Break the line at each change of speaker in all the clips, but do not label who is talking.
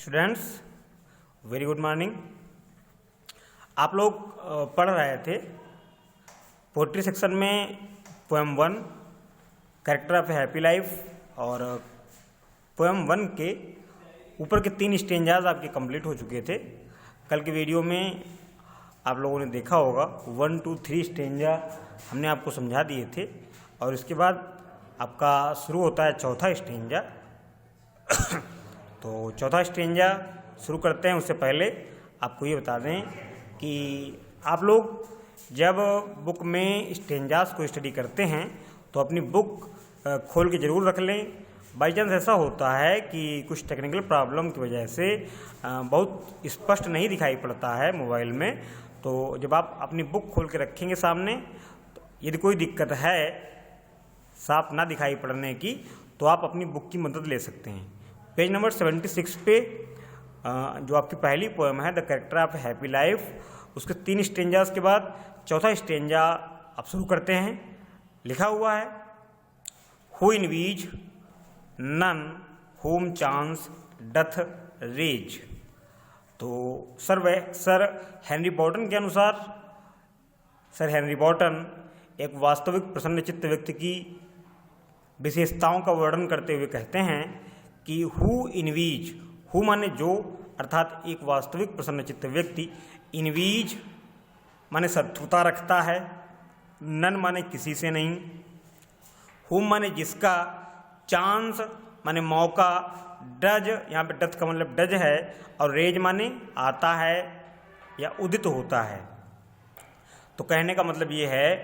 Students very good morning. आप लोग पढ़ रहे थे पोएट्री सेक्शन में poem 1 character of happy life और पोएम 1 के ऊपर के 3 स्टेंजाज आपके कंप्लीट हो चुके थे। कल के वीडियो में आप लोगों ने देखा होगा 1, 2, 3 स्टेंजा हमने आपको समझा दिए थे और इसके बाद आपका शुरू होता है चौथा स्टेंजा। तो चौथा स्टेंजा शुरू करते हैं उससे पहले आपको ये बता दें कि आप लोग जब बुक में स्टेंजास को स्टडी करते हैं तो अपनी बुक खोल के ज़रूर रख लें। बाई चांस ऐसा होता है कि कुछ टेक्निकल प्रॉब्लम की वजह से बहुत स्पष्ट नहीं दिखाई पड़ता है मोबाइल में, तो जब आप अपनी बुक खोल के रखेंगे सामने, तो यदि कोई दिक्कत है साफ ना दिखाई पड़ने की तो आप अपनी बुक की मदद ले सकते हैं। पेज नंबर 76 पे जो आपकी पहली पोएम है the character of happy life, उसके 3 स्टेंजास के बाद चौथा स्टेंजा आप शुरू करते हैं। लिखा हुआ है who envies none whom chance doth raise. तो सर हेनरी बॉटन के अनुसार सर हेनरी बॉटन एक वास्तविक प्रसन्नचित्त व्यक्ति की विशेषताओं का वर्णन करते हुए कहते हैं कि हु इनवीज, हु माने जो, अर्थात एक वास्तविक प्रसन्नचित्त व्यक्ति, इनवीज माने शत्रुता रखता है, नन माने किसी से नहीं, हुम माने जिसका, चांस माने मौका, डज यहाँ पे डथ का मतलब डज है और रेज माने आता है या उदित होता है। तो कहने का मतलब ये है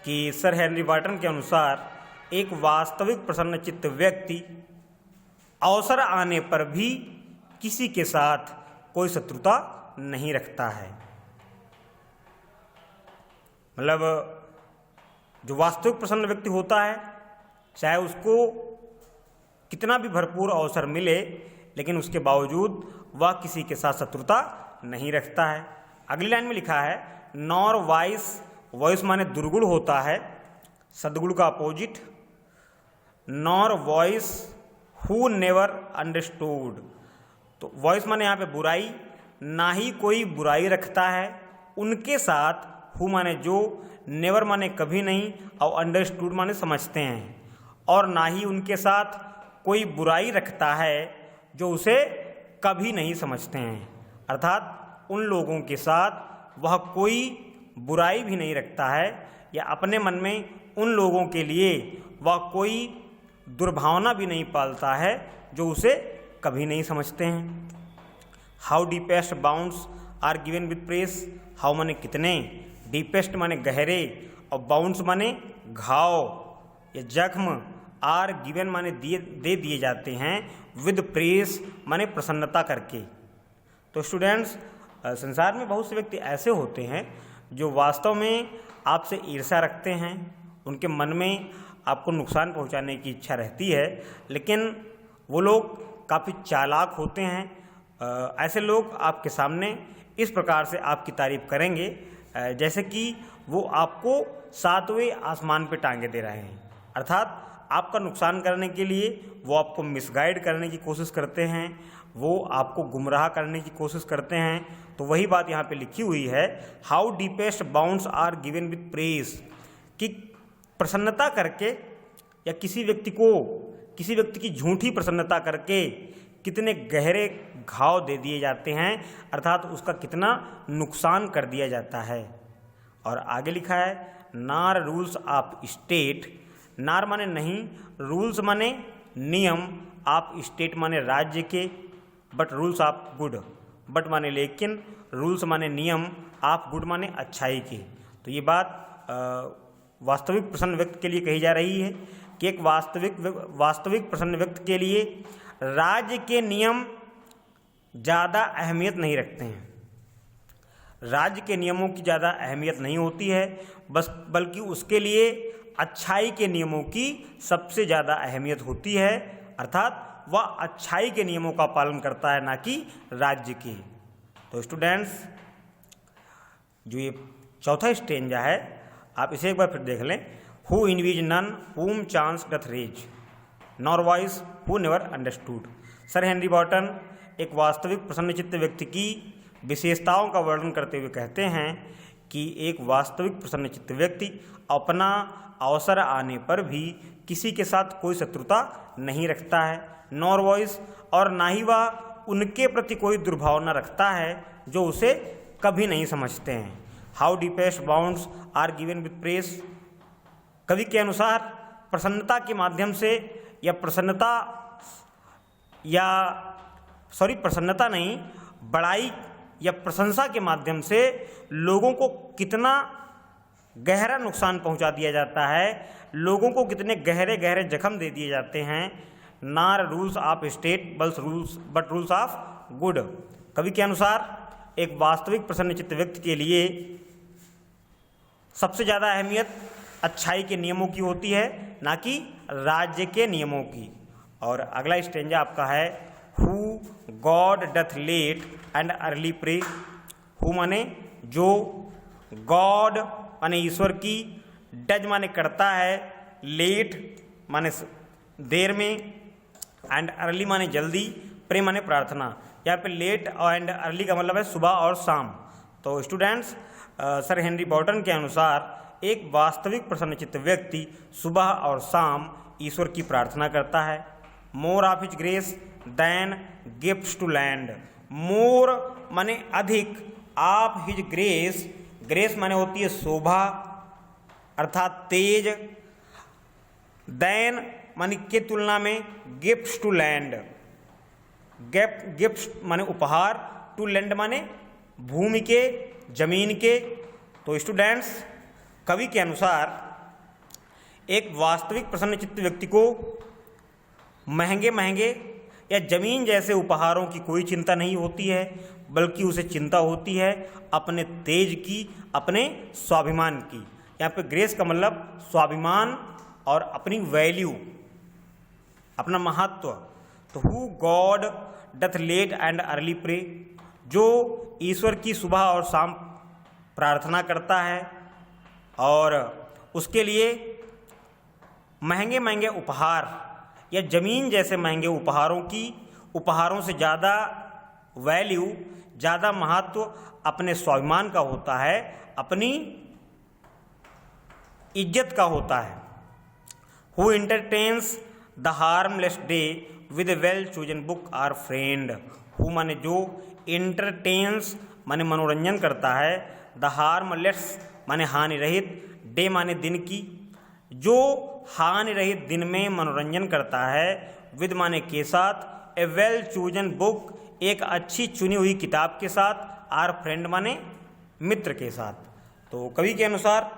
कि सर हेनरी बॉटन के अनुसार एक वास्तविक प्रसन्नचित्त व्यक्ति अवसर आने पर भी किसी के साथ कोई शत्रुता नहीं रखता है। मतलब जो वास्तविक प्रसन्न व्यक्ति होता है, चाहे उसको कितना भी भरपूर अवसर मिले, लेकिन उसके बावजूद वह किसी के साथ शत्रुता नहीं रखता है। अगली लाइन में लिखा है नॉर वाइस, वॉइस माने दुर्गुण होता है, सद्गुण का opposite, nor vice who never understood. तो वॉइस माने यहाँ पे बुराई, ना ही कोई बुराई रखता है, उनके साथ हु माने जो, नेवर माने कभी नहीं और अंडरस्टूड माने समझते हैं, और ना ही उनके साथ कोई बुराई रखता है जो उसे कभी नहीं समझते हैं। अर्थात उन लोगों के साथ वह कोई बुराई भी नहीं रखता है या अपने मन में उन लोगों के लिए वह कोई दुर्भावना भी नहीं पालता है जो उसे कभी नहीं समझते हैं। How deepest bounds are given with press, how माने कितने, डीपेस्ट माने गहरे और बाउंड्स माने घाव या जख्म, आर गिवन माने दे दिए जाते हैं, विद प्रेस माने प्रसन्नता करके। तो स्टूडेंट्स संसार में बहुत से व्यक्ति ऐसे होते हैं जो वास्तव में आपसे ईर्ष्या रखते हैं, उनके मन में आपको नुकसान पहुंचाने की इच्छा रहती है, लेकिन वो लोग काफ़ी चालाक होते हैं। ऐसे लोग आपके सामने इस प्रकार से आपकी तारीफ करेंगे जैसे कि वो आपको 7वें आसमान पे टांगे दे रहे हैं। अर्थात आपका नुकसान करने के लिए वो आपको मिसगाइड करने की कोशिश करते हैं, वो आपको गुमराह करने की कोशिश करते हैं। तो वही बात यहाँ पे लिखी हुई है how deepest bounds are given with press, कि प्रसन्नता करके या किसी व्यक्ति की झूठी प्रसन्नता करके कितने गहरे घाव दे दिए जाते हैं, अर्थात उसका कितना नुकसान कर दिया जाता है। और आगे लिखा है नार रूल्स ऑफ स्टेट, नार माने नहीं, रूल्स माने नियम, आप स्टेट माने राज्य के, but rules of good, but माने लेकिन, रूल्स माने नियम, आप गुड माने अच्छाई के। तो ये बात वास्तविक प्रसन्न व्यक्ति के लिए कही जा रही है कि एक वास्तविक प्रसन्न व्यक्ति के लिए राज्य के नियम ज़्यादा अहमियत नहीं रखते हैं। राज्य के नियमों की ज़्यादा अहमियत नहीं होती है, बल्कि उसके लिए अच्छाई के नियमों की सबसे ज़्यादा अहमियत होती है। अर्थात वह अच्छाई के नियमों का पालन करता है, ना कि राज्य के। तो स्टूडेंट्स जो ये चौथा स्टेंजा है आप इसे एक बार फिर देख लें। Who envies none whom chance doth raise, nor vice who never understood. Sir Henry Wotton एक वास्तविक प्रसन्नचित्त व्यक्ति की विशेषताओं का वर्णन करते हुए कहते हैं कि एक वास्तविक प्रसन्नचित्त व्यक्ति अपना अवसर आने पर भी किसी के साथ कोई शत्रुता नहीं रखता है, नॉर वॉइस, और ना ही वह उनके प्रति कोई दुर्भावना रखता है जो उसे कभी नहीं समझते हैं। How deepest bounds are given with press. कवि के अनुसार प्रसन्नता के माध्यम से या प्रसन्नता नहीं, बड़ाई या प्रशंसा के माध्यम से लोगों को कितना गहरा नुकसान पहुंचा दिया जाता है, लोगों को कितने गहरे गहरे जख्म दे दिए जाते हैं। नार rules of state but rules of good. कवि के अनुसार एक वास्तविक प्रसन्नचित्त व्यक्ति के लिए सबसे ज़्यादा अहमियत अच्छाई के नियमों की होती है, ना कि राज्य के नियमों की। और अगला स्टेंजा आपका है who God doth late and early pray. Who माने जो, गॉड माने ईश्वर की, डज माने करता है, लेट माने देर में, एंड अर्ली माने जल्दी, प्रे माने प्रार्थना। यहाँ पे लेट एंड अर्ली का मतलब है सुबह और शाम। तो स्टूडेंट्स, सर हेनरी बॉर्टन के अनुसार एक वास्तविक प्रसन्नचित्त व्यक्ति सुबह और शाम ईश्वर की प्रार्थना करता है। More of his grace than gifts to lend. More माने अधिक, ऑफ हिज ग्रेस, ग्रेस माने होती है शोभा अर्थात तेज, देन माने के तुलना में, गिफ्ट्स टू लैंड, गिफ्ट्स माने उपहार, टू लैंड माने भूमि के, जमीन के। तो स्टूडेंट्स, कवि के अनुसार एक वास्तविक प्रसन्नचित्त व्यक्ति को महंगे महंगे या जमीन जैसे उपहारों की कोई चिंता नहीं होती है, बल्कि उसे चिंता होती है अपने तेज की, अपने स्वाभिमान की। यहाँ पे ग्रेस का मतलब स्वाभिमान और अपनी वैल्यू, अपना महत्व। तो who God doth late and early pray, जो ईश्वर की सुबह और शाम प्रार्थना करता है और उसके लिए महंगे महंगे उपहार या जमीन जैसे महंगे उपहारों से ज़्यादा वैल्यू, ज़्यादा महत्व अपने स्वाभिमान का होता है, अपनी इज्जत का होता है। Who entertains the harmless day with a well chosen book or friend. Who माने जो, एंटरटेन्स माने मनोरंजन करता है, द हार्मलेस माने हानि रहित, डे माने दिन की, जो हानि रहित दिन में मनोरंजन करता है, विद माने के साथ, ए वेल चूजन बुक एक अच्छी चुनी हुई किताब के साथ, आर फ्रेंड माने मित्र के साथ। तो कवि के अनुसार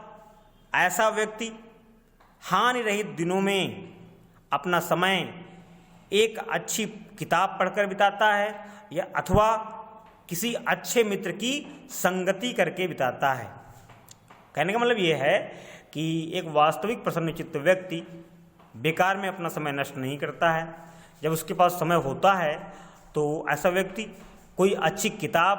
ऐसा व्यक्ति हानि रहित दिनों में अपना समय एक अच्छी किताब पढ़कर बिताता है या अथवा किसी अच्छे मित्र की संगति करके बिताता है। कहने का मतलब ये है कि एक वास्तविक प्रसन्नचित्त व्यक्ति बेकार में अपना समय नष्ट नहीं करता है। जब उसके पास समय होता है तो ऐसा व्यक्ति कोई अच्छी किताब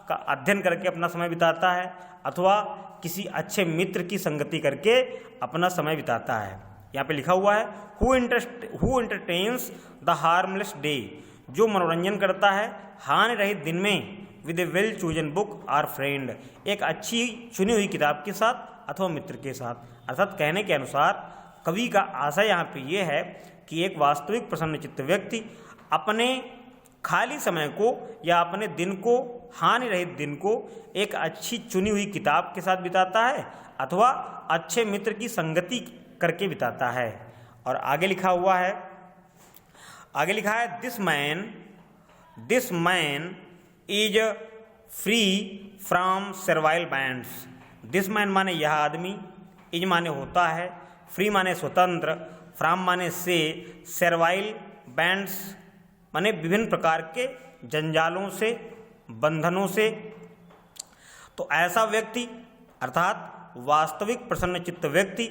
का अध्ययन करके अपना समय बिताता है अथवा किसी अच्छे मित्र की संगति करके अपना समय बिताता है। यहाँ पे लिखा हुआ है who entertains the harmless day, जो मनोरंजन करता है हानि रहित दिन में, with a well chosen book or friend, एक अच्छी चुनी हुई किताब के साथ अथवा मित्र के साथ। अर्थात कहने के अनुसार कवि का आशय यहाँ पे ये है कि एक वास्तविक प्रसन्नचित्त व्यक्ति अपने खाली समय को या अपने दिन को, हानि रहित दिन को एक अच्छी चुनी हुई किताब के साथ बिताता है अथवा अच्छे मित्र की संगति करके बिताता है। और आगे लिखा है this man is free from servile bands. This man माने यह आदमी, इज माने होता है, फ्री माने स्वतंत्र, फ्रॉम माने से, सर्वाइल बैंड्स माने विभिन्न प्रकार के जंजालों से, बंधनों से। तो ऐसा व्यक्ति अर्थात वास्तविक प्रसन्नचित्त व्यक्ति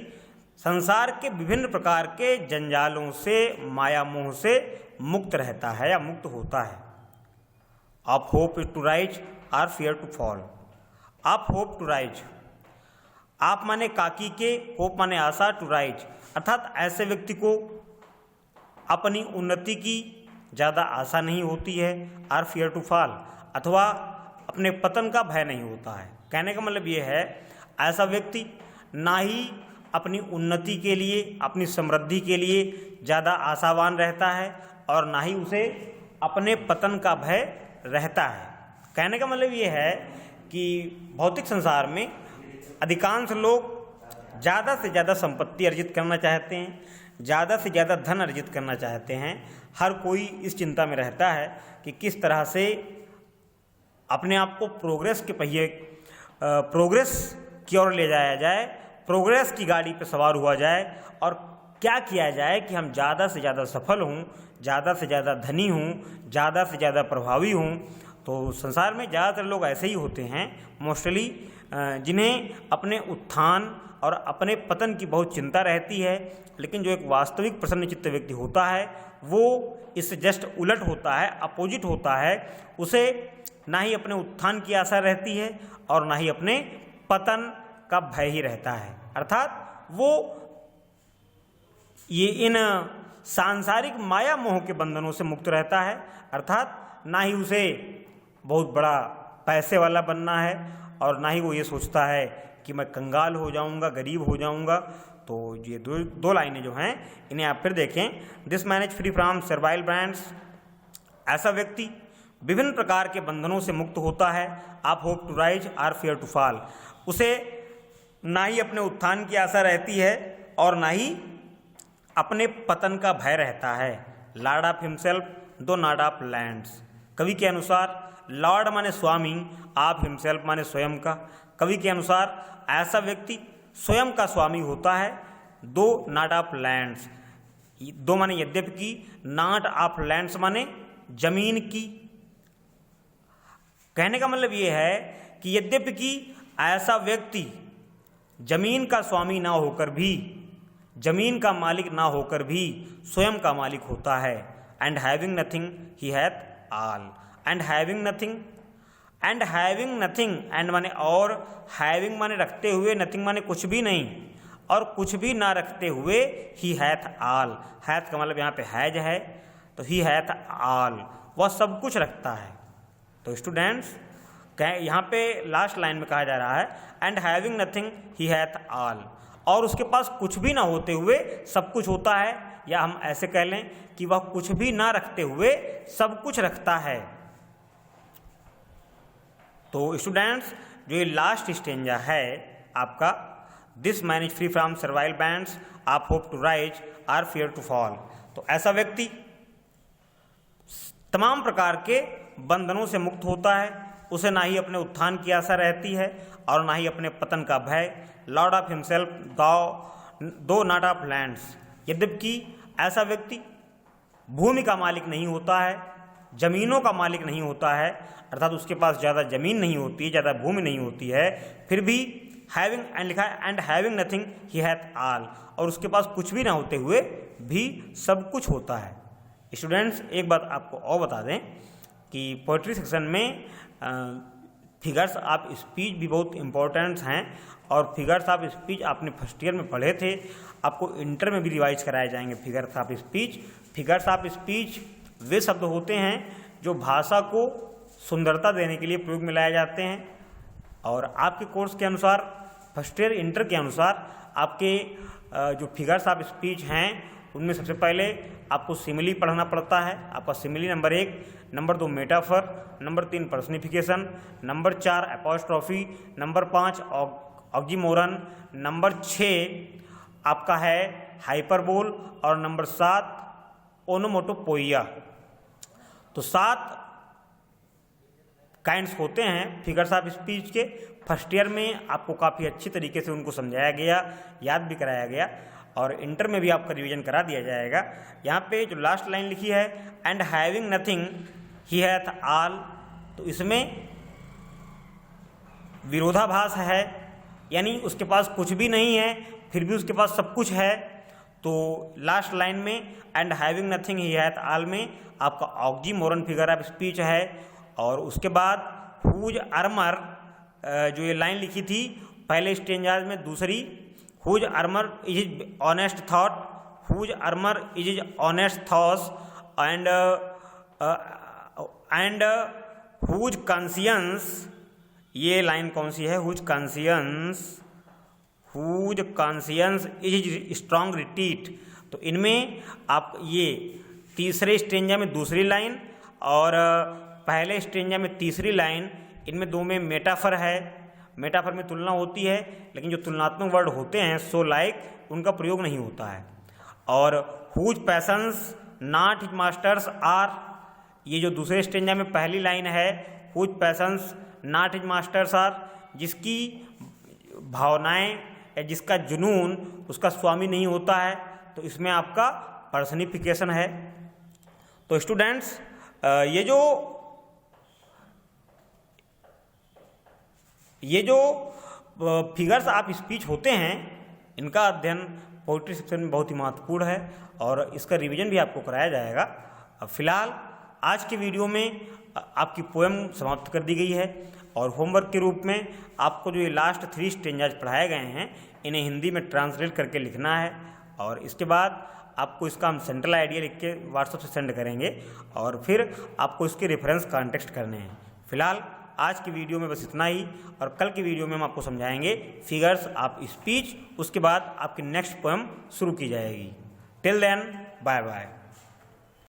संसार के विभिन्न प्रकार के जंजालों से, माया मोह से मुक्त रहता है या मुक्त होता है। Of hope to rise or fear to fall. Of hope to rise, of माने काकी के, होप माने आशा, टू राइज अर्थात ऐसे व्यक्ति को अपनी उन्नति की ज़्यादा आशा नहीं होती है, आर फियर टू फॉल, अथवा अपने पतन का भय नहीं होता है। कहने का मतलब ये है, ऐसा व्यक्ति ना ही अपनी उन्नति के लिए, अपनी समृद्धि के लिए ज़्यादा आशावान रहता है और ना ही उसे अपने पतन का भय रहता है। कहने का मतलब ये है कि भौतिक संसार में अधिकांश लोग ज़्यादा से ज़्यादा संपत्ति अर्जित करना चाहते हैं, ज़्यादा से ज़्यादा धन अर्जित करना चाहते हैं। हर कोई इस चिंता में रहता है कि किस तरह से अपने आप को प्रोग्रेस के पहिए, प्रोग्रेस की ओर ले जाया जाए, प्रोग्रेस की गाड़ी पर सवार हुआ जाए और क्या किया जाए कि हम ज़्यादा से ज़्यादा सफल हों, ज़्यादा से ज़्यादा धनी हूँ, ज़्यादा से ज़्यादा प्रभावी हूँ। तो संसार में ज़्यादातर लोग ऐसे ही होते हैं मोस्टली, जिन्हें अपने उत्थान और अपने पतन की बहुत चिंता रहती है। लेकिन जो एक वास्तविक प्रसन्नचित्त व्यक्ति होता है वो इससे जस्ट उलट होता है, अपोजिट होता है। उसे ना ही अपने उत्थान की आशा रहती है और ना ही अपने पतन का भय ही रहता है। अर्थात वो ये इन सांसारिक माया मोह के बंधनों से मुक्त रहता है। अर्थात ना ही उसे बहुत बड़ा पैसे वाला बनना है और ना ही वो ये सोचता है कि मैं कंगाल हो जाऊंगा, गरीब हो जाऊंगा। तो ये दो लाइनें जो हैं इन्हें आप फिर देखें। This man is free from servile brands, ऐसा व्यक्ति विभिन्न प्रकार के बंधनों से मुक्त होता है। Of hope to rise or fear to fall, उसे ना ही अपने उत्थान की आशा रहती है और ना ही अपने पतन का भय रहता है। लॉर्ड ऑफ हिमसेल्फ दो नॉट ऑफ लैंड्स, कवि के अनुसार लॉर्ड माने स्वामी, आप हिमसेल्फ माने स्वयं का। कवि के अनुसार ऐसा व्यक्ति स्वयं का स्वामी होता है। दो नॉट ऑफ लैंड्स, दो माने यद्यपि की, नॉट ऑफ लैंड्स माने जमीन की। कहने का मतलब यह है कि यद्यपि की ऐसा व्यक्ति जमीन का स्वामी ना होकर भी, जमीन का मालिक ना होकर भी स्वयं का मालिक होता है। And having nothing he hath all, and having nothing, and having nothing, and माने और, हैविंग माने रखते हुए, नथिंग माने कुछ भी नहीं, और कुछ भी ना रखते हुए ही हैथ ऑल। हैथ का मतलब यहाँ पे हैज है, तो ही हैथ ऑल, वह सब कुछ रखता है। तो स्टूडेंट्स यहाँ पे लास्ट लाइन में कहा जा रहा है and having nothing he hath all, और उसके पास कुछ भी ना होते हुए सब कुछ होता है। या हम ऐसे कह लें कि वह कुछ भी ना रखते हुए सब कुछ रखता है। तो स्टूडेंट्स जो ये लास्ट स्टेंजा है आपका, this man is free from servile bands, of hope to rise or fear to fall, तो ऐसा व्यक्ति तमाम प्रकार के बंधनों से मुक्त होता है। उसे ना ही अपने उत्थान की आशा रहती है और ना ही अपने पतन का भय। लॉर्ड ऑफ हिमसेल्फ दो नॉट ऑफ लैंड्स, यद्यपि ऐसा व्यक्ति भूमि का मालिक नहीं होता है, जमीनों का मालिक नहीं होता है, अर्थात उसके पास ज़्यादा जमीन नहीं होती है, ज़्यादा भूमि नहीं होती है, फिर भी हैविंग एंड लिखा है and having nothing he hath all, और उसके पास कुछ भी ना होते हुए भी सब कुछ होता है। स्टूडेंट्स एक बात आपको और बता दें कि पोइट्री सेक्शन में फिगर्स ऑफ स्पीच भी बहुत इम्पोर्टेंट हैं, और फिगर्स ऑफ स्पीच आपने फर्स्ट ईयर में पढ़े थे, आपको इंटर में भी रिवाइज कराए जाएंगे figures of speech. Figures of speech वे शब्द होते हैं जो भाषा को सुंदरता देने के लिए प्रयोग में लाए जाते हैं, और आपके कोर्स के अनुसार फर्स्ट ईयर इंटर के अनुसार आपके जो फिगर्स ऑफ स्पीच हैं उनमें सबसे पहले आपको सिमिली पढ़ना पड़ता है। आपका simile number 1, number 2 metaphor, number 3 personification, number 4 apostrophe, number 5 oxymoron, number 6 आपका है हाइपरबोल, और नंबर 7 ओनोमोटोपोइया। तो 7 काइंड्स होते हैं फिगर्स ऑफ स्पीच के। फर्स्ट ईयर में आपको काफ़ी अच्छी तरीके से उनको समझाया गया, याद भी कराया गया, और इंटर में भी आपका रिवीजन करा दिया जाएगा। यहाँ पे जो लास्ट लाइन लिखी है and having nothing he hath all, तो इसमें विरोधाभास है, यानी उसके पास कुछ भी नहीं है फिर भी उसके पास सब कुछ है। तो लास्ट लाइन में and having nothing he hath all में आपका ऑक्सीमोरन फिगर ऑफ स्पीच है, और उसके बाद हुज आर्मर जो ये लाइन लिखी थी पहले स्टेंजाज में, दूसरी whose armour is honest thought, whose armour is honest thoughts, and and whose conscience, ये लाइन कौन सी है, whose conscience is strong retreat. तो इनमें आप ये तीसरे स्ट्रेंजा में दूसरी लाइन और पहले स्ट्रेंजा में तीसरी लाइन, इनमें दो में मेटाफर है, मेटाफर में तुलना होती है, लेकिन जो तुलनात्मक वर्ड होते हैं सो लाइक उनका प्रयोग नहीं होता है। और whose passions not his masters are, ये जो दूसरे स्ट्रेंजा में पहली लाइन है, whose passions not his masters are, जिसकी भावनाएं या जिसका जुनून उसका स्वामी नहीं होता है, तो इसमें आपका पर्सनिफिकेशन है। तो स्टूडेंट्स ये जो फिगर्स आप स्पीच होते हैं, इनका अध्ययन पोइट्री सेक्शन में बहुत ही महत्वपूर्ण है और इसका रिवीजन भी आपको कराया जाएगा। अब फिलहाल आज के वीडियो में आपकी पोएम समाप्त कर दी गई है और होमवर्क के रूप में आपको जो ये लास्ट 3 स्टेंजाज पढ़ाए गए हैं, इन्हें हिंदी में ट्रांसलेट करके लिखना है और इसके बाद आपको इसका हम सेंट्रल आइडिया लिख के व्हाट्सएप से सेंड करेंगे और फिर आपको इसके रेफरेंस कॉन्टेक्स्ट करने हैं। फिलहाल आज की वीडियो में बस इतना ही और कल की वीडियो में हम आपको समझाएंगे फिगर्स, आप स्पीच, उसके बाद आपकी नेक्स्ट पोएम शुरू की जाएगी। Till then bye bye.